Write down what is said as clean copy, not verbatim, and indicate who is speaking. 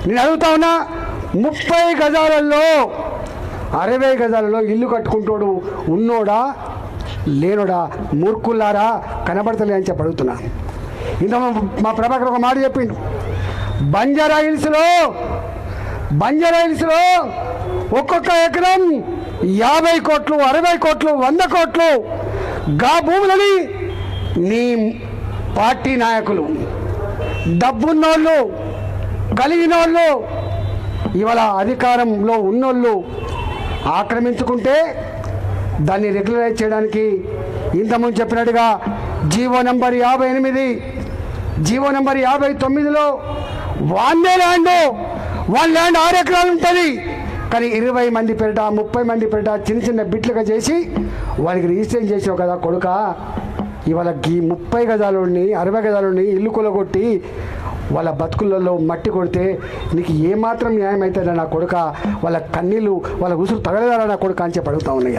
Speaker 1: నేను అడుగుతా ఉన్నా, 30 గజాలలో 60 గజాలలో ఇల్లు కట్టుకుంటాడు ఉన్నోడా లేనోడా? మూర్ఖుల్లారా, కనబడతలే అని చెప్పి అడుగుతున్నా. ఇంత మా ప్రభాకర్ ఒక మాట చెప్పిండు, బంజారా హిల్స్లో ఒక్కొక్క ఎకరం 50 కోట్లు, 60 కోట్లు, 100 కోట్లు గా భూములని నీ పార్టీ నాయకులు, డబ్బున్నోళ్ళు, కలిగినోళ్ళు, ఇవాళ అధికారంలో ఉన్నోళ్ళు ఆక్రమించుకుంటే దాన్ని రెగ్యులరైజ్ చేయడానికి ఇంతకుముందు చెప్పినట్టుగా జీవో నంబర్ 58, జీవో నంబర్ 59లో వన్ ల్యాండ్ 6 ఎకరాలు ఉంటుంది. కానీ 20 మంది పేరిట, 30 మంది పేరిట చిన్న చిన్న బిట్లుగా చేసి వారికి రిజిస్ట్రేషన్ చేసావు కదా కొడుక. ఇవాళ ఈ 30 గజాలని 60 గజాలని ఇల్లు కొలగొట్టి వాళ్ళ బతుకులలో మట్టి కొడితే నీకు ఏమాత్రం న్యాయం అవుతుందా నా కొడుక? వాళ్ళ కన్నీళ్ళు, వాళ్ళ ఉసురు తగలదారా నా కొడుక అని చెప్పి అడుగుతా ఉన్నాయి.